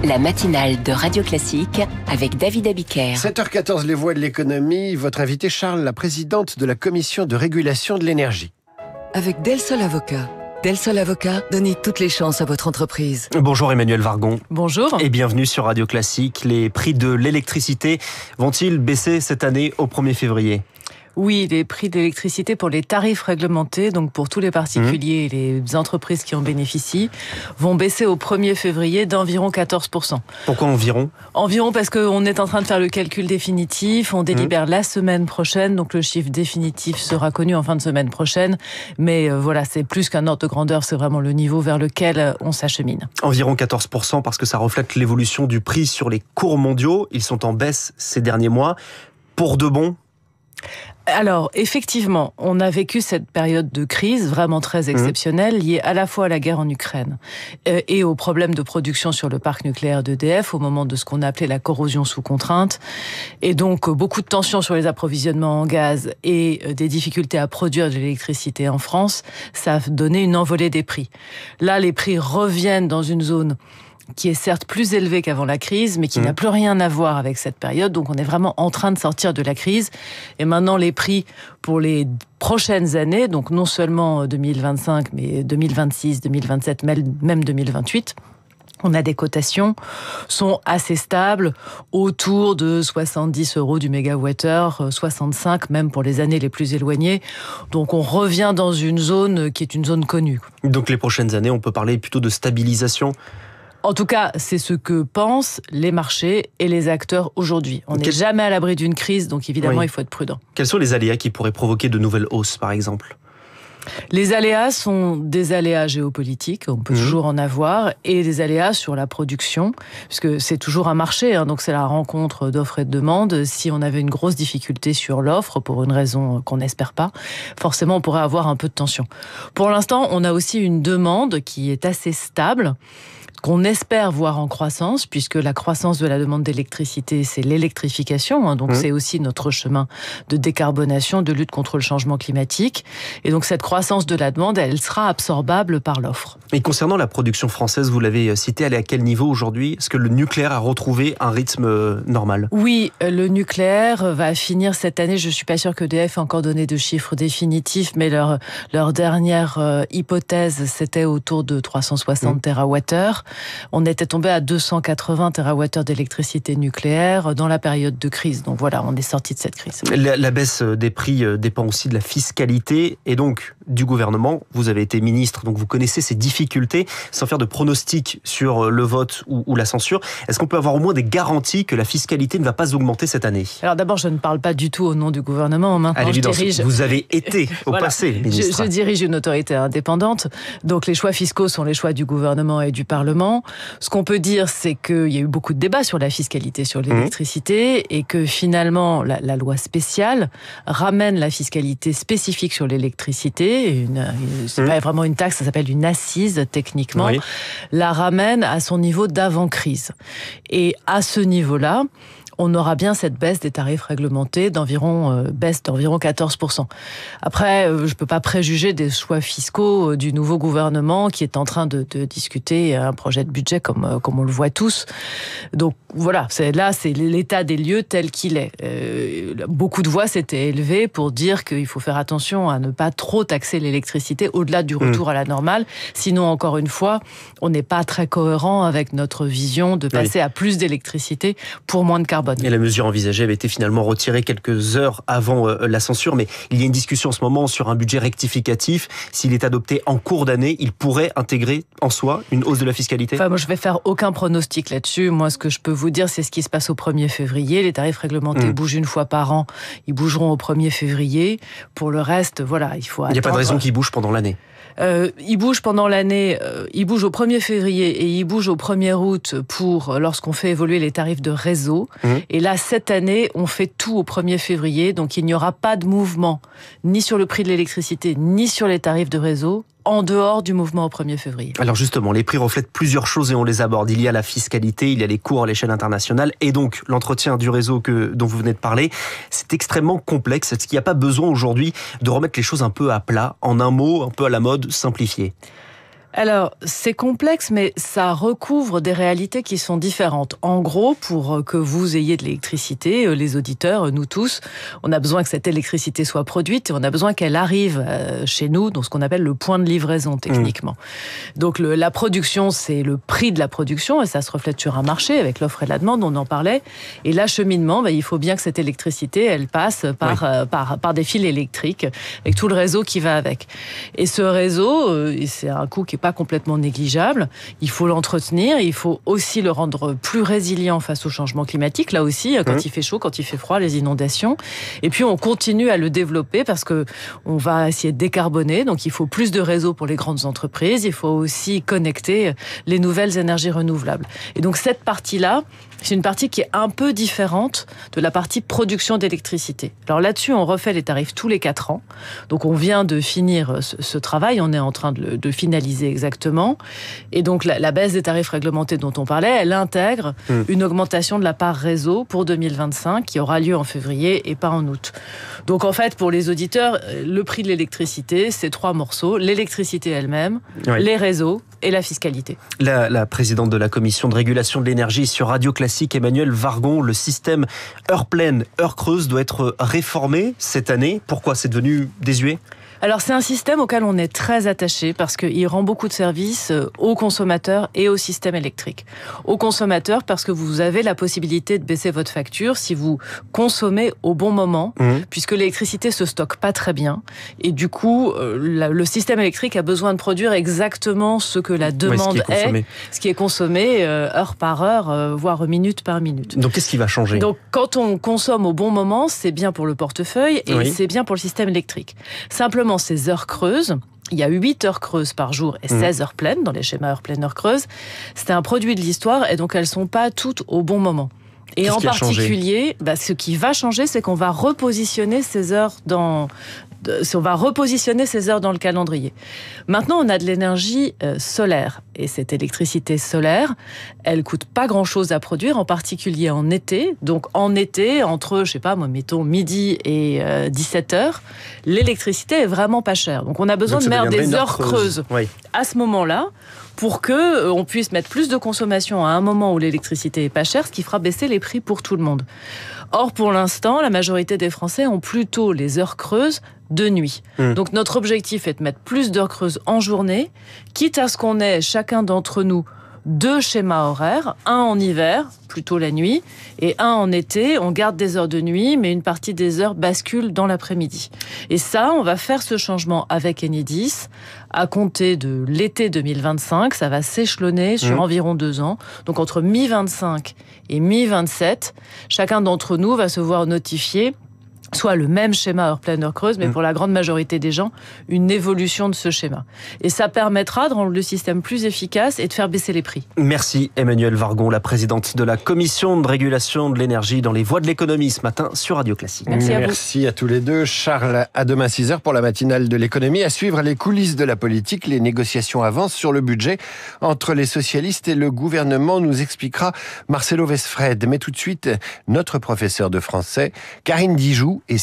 La matinale de Radio Classique avec David Abiker. 7h14, les voix de l'économie. Votre invité Charles, la présidente de la commission de régulation de l'énergie. Avec Del Sol Avocat. Del Sol Avocat, donnez toutes les chances à votre entreprise. Bonjour Emmanuel Vargon. Bonjour. Et bienvenue sur Radio Classique. Les prix de l'électricité vont-ils baisser cette année au 1er février ? Oui, les prix d'électricité pour les tarifs réglementés, donc pour tous les particuliers et les entreprises qui en bénéficient, vont baisser au 1er février d'environ 14%. Pourquoi environ ? Environ parce qu'on est en train de faire le calcul définitif, on délibère la semaine prochaine, donc le chiffre définitif sera connu en fin de semaine prochaine. Mais voilà, c'est plus qu'un ordre de grandeur, c'est vraiment le niveau vers lequel on s'achemine. Environ 14% parce que ça reflète l'évolution du prix sur les cours mondiaux. Ils sont en baisse ces derniers mois. Pour de bon ? Alors, effectivement, on a vécu cette période de crise vraiment très exceptionnelle, liée à la fois à la guerre en Ukraine et aux problèmes de production sur le parc nucléaire d'EDF, au moment de ce qu'on a appelé la corrosion sous contrainte. Et donc, beaucoup de tensions sur les approvisionnements en gaz et des difficultés à produire de l'électricité en France, ça a donné une envolée des prix. Là, les prix reviennent dans une zone qui est certes plus élevé qu'avant la crise, mais qui n'a plus rien à voir avec cette période. Donc on est vraiment en train de sortir de la crise. Et maintenant, les prix pour les prochaines années, donc non seulement 2025, mais 2026, 2027, même 2028, on a des cotations, sont assez stables, autour de 70 € du mégawattheure, 65 même pour les années les plus éloignées. Donc on revient dans une zone qui est une zone connue. Donc les prochaines années, on peut parler plutôt de stabilisation ? En tout cas, c'est ce que pensent les marchés et les acteurs aujourd'hui. On n'est jamais à l'abri d'une crise, donc évidemment, il faut être prudent. Quels sont les aléas qui pourraient provoquer de nouvelles hausses, par exemple ? Les aléas sont des aléas géopolitiques, on peut toujours en avoir, et des aléas sur la production, puisque c'est toujours un marché, donc c'est la rencontre d'offres et de demandes. Si on avait une grosse difficulté sur l'offre, pour une raison qu'on n'espère pas, forcément on pourrait avoir un peu de tension. Pour l'instant, on a aussi une demande qui est assez stable, qu'on espère voir en croissance, puisque la croissance de la demande d'électricité, c'est l'électrification, donc c'est aussi notre chemin de décarbonation, de lutte contre le changement climatique. Et donc cette croissance de la demande, elle sera absorbable par l'offre. Et concernant la production française, vous l'avez cité, elle est à quel niveau aujourd'hui ? Est-ce que le nucléaire a retrouvé un rythme normal ? Oui, le nucléaire va finir cette année, je ne suis pas sûre qu'EDF ait encore donné de chiffres définitifs, mais leur dernière hypothèse, c'était autour de 360 TWh. On était tombé à 280 TWh d'électricité nucléaire dans la période de crise. Donc voilà, on est sorti de cette crise. La baisse des prix dépend aussi de la fiscalité et donc du gouvernement. Vous avez été ministre, donc vous connaissez ces difficultés. Sans faire de pronostics sur le vote ou la censure, est-ce qu'on peut avoir au moins des garanties que la fiscalité ne va pas augmenter cette année ? Alors d'abord, je ne parle pas du tout au nom du gouvernement. Maintenant, je dirige... Vous avez été au passé ministre. Je dirige une autorité indépendante. Donc les choix fiscaux sont les choix du gouvernement et du Parlement. Ce qu'on peut dire, c'est qu'il y a eu beaucoup de débats sur la fiscalité sur l'électricité et que finalement, la loi spéciale ramène la fiscalité spécifique sur l'électricité. C'est pas vraiment une taxe, ça s'appelle une assise techniquement. Oui. La ramène à son niveau d'avant-crise. Et à ce niveau-là, on aura bien cette baisse des tarifs réglementés d'environ 14%. Après, je peux pas préjuger des choix fiscaux du nouveau gouvernement qui est en train de discuter un projet de budget comme on le voit tous. Donc voilà, c'est l'état des lieux tel qu'il est. Beaucoup de voix s'étaient élevées pour dire qu'il faut faire attention à ne pas trop taxer l'électricité au-delà du retour à la normale. Sinon, encore une fois, on n'est pas très cohérent avec notre vision de passer à plus d'électricité pour moins de carbone. Et la mesure envisagée avait été finalement retirée quelques heures avant la censure, mais il y a une discussion en ce moment sur un budget rectificatif. S'il est adopté en cours d'année, il pourrait intégrer en soi une hausse de la fiscalité ? Enfin, moi, je vais faire aucun pronostic là-dessus. Moi, ce que je peux vous dire, c'est ce qui se passe au 1er février. Les tarifs réglementés bougent une fois par an. Ils bougeront au 1er février. Pour le reste, voilà, il faut attendre. Il n'y a pas de raison qu'ils bougent pendant l'année. Il bouge pendant l'année, il bouge au 1er février et il bouge au 1er août lorsqu'on fait évoluer les tarifs de réseau. Et là, cette année, on fait tout au 1er février, donc il n'y aura pas de mouvement, ni sur le prix de l'électricité, ni sur les tarifs de réseau, en dehors du mouvement au 1er février. Alors justement, les prix reflètent plusieurs choses et on les aborde. Il y a la fiscalité, il y a les coûts à l'échelle internationale et donc l'entretien du réseau dont vous venez de parler. C'est extrêmement complexe. Est-ce qu'il n'y a pas besoin aujourd'hui de remettre les choses un peu à plat, en un mot, un peu à la mode, simplifié ? Alors, c'est complexe, mais ça recouvre des réalités qui sont différentes. En gros, pour que vous ayez de l'électricité, les auditeurs, nous tous, on a besoin que cette électricité soit produite et on a besoin qu'elle arrive chez nous, dans ce qu'on appelle le point de livraison techniquement. Donc la production, c'est le prix de la production et ça se reflète sur un marché avec l'offre et la demande, on en parlait. Et l'acheminement, il faut bien que cette électricité, elle passe par des fils électriques avec tout le réseau qui va avec. Et ce réseau, c'est un coût qui n'est pas complètement négligeable. Il faut l'entretenir, il faut aussi le rendre plus résilient face au changement climatique. Là aussi, quand il fait chaud, quand il fait froid, les inondations. Et puis on continue à le développer parce que on va essayer de décarboner. Donc il faut plus de réseaux pour les grandes entreprises. Il faut aussi connecter les nouvelles énergies renouvelables. Et donc cette partie-là, c'est une partie qui est un peu différente de la partie production d'électricité. Alors là-dessus, on refait les tarifs tous les 4 ans. Donc on vient de finir ce travail, on est en train de finaliser exactement. Et donc la baisse des tarifs réglementés dont on parlait, elle intègre une augmentation de la part réseau pour 2025 qui aura lieu en février et pas en août. Donc en fait, pour les auditeurs, le prix de l'électricité, c'est 3 morceaux. L'électricité elle-même, les réseaux et la fiscalité. La présidente de la commission de régulation de l'énergie sur Radio Classique, Emmanuelle Wargon, le système heure pleine, heure creuse doit être réformé cette année. Pourquoi c'est devenu désuet ? Alors c'est un système auquel on est très attaché parce qu'il rend beaucoup de services aux consommateurs et au système électrique. Aux consommateurs parce que vous avez la possibilité de baisser votre facture si vous consommez au bon moment, puisque l'électricité se stocke pas très bien. Et du coup, le système électrique a besoin de produire exactement ce que la demande ce qui est consommé heure par heure, voire minute par minute. Donc qu'est-ce qui va changer ? Donc quand on consomme au bon moment, c'est bien pour le portefeuille et c'est bien pour le système électrique. Simplement, ces heures creuses, il y a 8 heures creuses par jour et 16 heures pleines dans les schémas heures pleines, heures creuses. C'est un produit de l'histoire et donc elles ne sont pas toutes au bon moment. Et en particulier, ce qui va changer, c'est qu'on va repositionner ces heures dans le calendrier. Maintenant, on a de l'énergie solaire. Et cette électricité solaire, elle coûte pas grand-chose à produire, en particulier en été. Donc en été, entre, mettons midi et 17h, l'électricité est vraiment pas chère. Donc on a besoin de mettre des heures creuses à ce moment-là pour que on puisse mettre plus de consommation à un moment où l'électricité est pas chère, ce qui fera baisser les prix pour tout le monde. Or, pour l'instant, la majorité des Français ont plutôt les heures creuses de nuit. Donc notre objectif est de mettre plus d'heures creuses en journée, quitte à ce qu'on ait chacun d'entre nous 2 schémas horaires, un en hiver, plutôt la nuit, et un en été, on garde des heures de nuit, mais une partie des heures bascule dans l'après-midi. Et ça, on va faire ce changement avec Enedis à compter de l'été 2025, ça va s'échelonner sur environ 2 ans. Donc entre mi-25 et mi-27, chacun d'entre nous va se voir notifier soit le même schéma heure pleine, heure creuse, mais pour la grande majorité des gens, une évolution de ce schéma. Et ça permettra de rendre le système plus efficace et de faire baisser les prix. Merci Emmanuelle Wargon, la présidente de la commission de régulation de l'énergie dans les voies de l'économie ce matin sur Radio Classique. Merci à tous les deux. Charles, à demain 6h pour la matinale de l'économie. À suivre les coulisses de la politique, les négociations avancent sur le budget entre les socialistes et le gouvernement, nous expliquera Marcelo Westfred. Mais tout de suite, notre professeur de français, Karine Dijoux, et